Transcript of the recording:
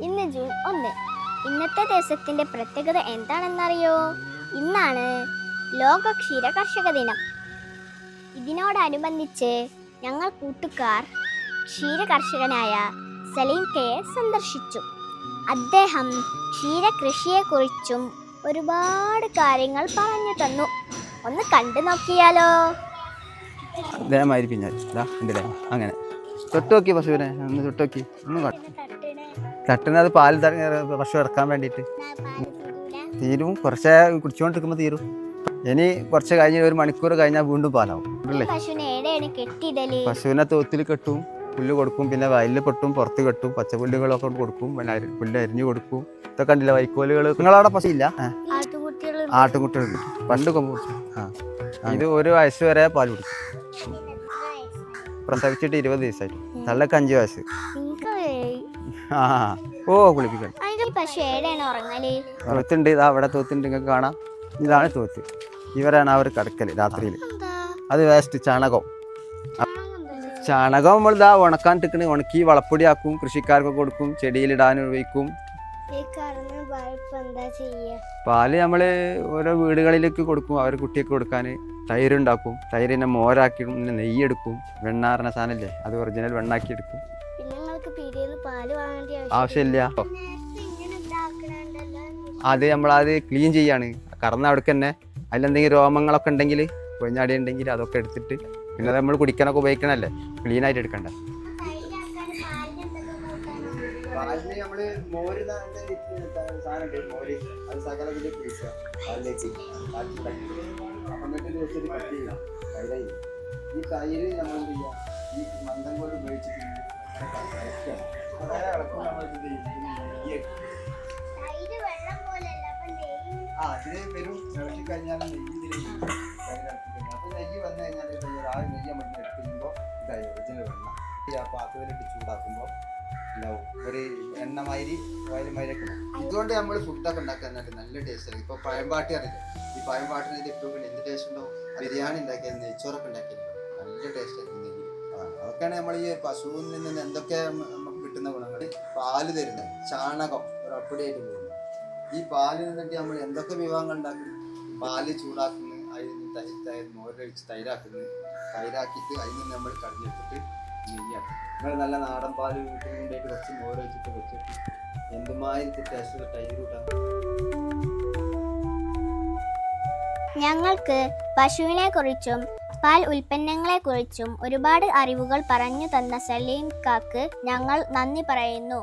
ഇന്ന് ജൂൺ 1. ഇന്നത്തെ ദിവസത്തിന്റെ പ്രത്യേകത എന്താണെന്നറിയോ? ഇന്നാണ് ലോക ക്ഷീര കർഷക ദിനം. ഇതിനോടനുബന്ധിച്ച് ഞങ്ങൾ കൂട്ടുകാർ ക്ഷീര കർഷകനായ സലീം കെയെ സന്ദർശിച്ചു. അദ്ദേഹം ക്ഷീര കൃഷിയെക്കുറിച്ചും ഒരുപാട് കാര്യങ്ങൾ പറഞ്ഞു തന്നു. ഒന്ന് കണ്ടു നോക്കിയാലോ? അതേമാതിരി പിന്നെ അങ്ങനെ തൊട്ടുനോക്കി പശുവിനെ ഒന്ന് തൊട്ടുനോക്കി ഒന്ന് തട്ടുന്നത് പാൽ പശു ഇറക്കാൻ വേണ്ടിയിട്ട് തീരും. കുറച്ച് കുടിച്ചുകൊണ്ടിരിക്കുമ്പോൾ തീരും. ഇനി കുറച്ച് കഴിഞ്ഞ് ഒരു മണിക്കൂർ കഴിഞ്ഞാൽ വീണ്ടും പാലാവും. പശുവിനെ തോത്തിൽ കെട്ടും, പുല്ല് കൊടുക്കും, പിന്നെ വയലിൽ പെട്ടും പുറത്ത് കെട്ടും, പച്ചപ്പുല്ലുകളൊക്കെ കൊടുക്കും, പിന്നെ പുല്ല് അരിഞ്ഞു കൊടുക്കും. ഇതൊക്കെ കണ്ടില്ല വൈക്കോലുകൾ. നിങ്ങളവിടെ പശു ഇല്ല? ആട്ടുകുട്ടികൾ പണ്ട് കൊമ്പ് കുടിച്ചു. ഇത് 1 വയസ്സ് വരെ പാൽ കുടിക്കും. പ്രസവിച്ചിട്ട് 20 ദിവസമായിട്ട്. തള്ളക്ക് 5 വയസ്സ്. കുളിപ്പിക്കണം. തോത്തുണ്ട്, ഇതാ അവിടെ തോത്തുണ്ട്, നിങ്ങൾക്ക് കാണാം. ഇതാണ് തോത്ത്. ഇവരാണ് അവർ കിടക്കല് രാത്രിയിൽ. അത് വേസ്റ്റ് ചാണകം. ചാണകം നമ്മൾ ഇതാ ഉണക്കാൻ ഇട്ടിക്കണ്. ഉണക്കി വളപ്പൊടിയാക്കും, കൃഷിക്കാർക്ക് കൊടുക്കും, ചെടിയിലിടാൻ ഉപയോഗിക്കും. പാല് നമ്മള് ഓരോ വീടുകളിലേക്ക് കൊടുക്കും, അവർ കുട്ടിയൊക്കെ കൊടുക്കാൻ. തൈരുണ്ടാക്കും, തൈരിനെ മോരാക്കി നെയ്യെടുക്കും. വെണ്ണ പറഞ്ഞ സാധനമില്ലേ, അത് ഒറിജിനൽ വെണ്ണാക്കി എടുക്കും. ആവശ്യമില്ല. അത് നമ്മളത് ക്ലീൻ ചെയ്യാണ്. കറന്ന അവിടേക്ക് തന്നെ അതിലെന്തെങ്കിലും രോമങ്ങളൊക്കെ ഉണ്ടെങ്കിൽ, കൊഞ്ഞാടി ഉണ്ടെങ്കിൽ അതൊക്കെ എടുത്തിട്ട് പിന്നെ അത് നമ്മൾ കുടിക്കാനൊക്കെ ഉപയോഗിക്കണല്ലേ, ക്ലീൻ ആയിട്ട് എടുക്കണ്ട. ഈ തൈര് നമ്മൾ എന്ത് ചെയ്യുക, ഈ മന്ദം പോലെ ഉപയോഗിച്ചിട്ട് അതിന് വരും. ഇളക്കി കഴിഞ്ഞാൽ അപ്പൊ നെയ്യ് വന്നു കഴിഞ്ഞാൽ നെയ്യ് നമ്മൾ എടുത്ത് കഴിയുമ്പോൾ ഇതായി ഒറിജിനൽ വെണ്ണ. ആ പാത്രത്തിലിട്ട് ചൂടാക്കുമ്പോൾ ഉണ്ടാവും ഒരു എണ്ണമാതിരി വയലുമാതിരിയൊക്കെ ഉണ്ടാവും. ഇതുകൊണ്ട് നമ്മൾ ഫുഡൊക്കെ ഉണ്ടാക്കാൻ നല്ല ടേസ്റ്റ് ആയിരിക്കും. ഇപ്പൊ പഴംപാട്ടി അറിയില്ലേ, ഈ പഴംപാട്ടിന് ഇട്ടുകൊണ്ട് എന്ത് ടേസ്റ്റ് ഉണ്ടാവും. ബിരിയാണി ഉണ്ടാക്കിയാൽ നെയ്ച്ചോറൊക്കെ ഉണ്ടാക്കിയാൽ നല്ല ടേസ്റ്റ് ആയിരിക്കും നെയ്യ്. അതൊക്കെയാണ് നമ്മൾ ഈ പശുവിൽ നിന്ന് എന്തൊക്കെ നമുക്ക് കിട്ടുന്ന ഗുണങ്ങൾ. പാല് തരുന്നത്, ചാണകം ഒരു അപ്പടിയായിട്ട് പോകുന്നു. ഈ പാലിൽ നിന്നിട്ട് നമ്മൾ എന്തൊക്കെ വിഭവങ്ങൾ ഉണ്ടാക്കുന്നു. പാല് ചൂടാക്കുന്നു, അതിൽ നിന്ന് മോരൊഴിച്ച് തൈരാക്കുന്നു, തൈരാക്കിയിട്ട് അതിൽ നിന്ന് നമ്മൾ കടഞ്ഞെടുത്തിട്ട് നെയ്യാക്കും. നിങ്ങൾ നല്ല നാടൻ പാല് വീട്ടിൽ കൊണ്ടായിട്ട് കുറച്ച് മോരൊഴിച്ചിട്ട് വെച്ചിട്ട് എന്തുമാതിരി ടേസ്റ്റ് തൈരൂട്ടാം. ഞങ്ങൾക്ക് പശുവിനെ കുറിച്ചും പാൽ ഉൽപ്പന്നങ്ങളെ കുറിച്ചും ഒരുപാട് അറിവുകൾ പറഞ്ഞു തന്ന സലീം കാക്ക് ഞങ്ങൾ നന്ദി പറയുന്നു.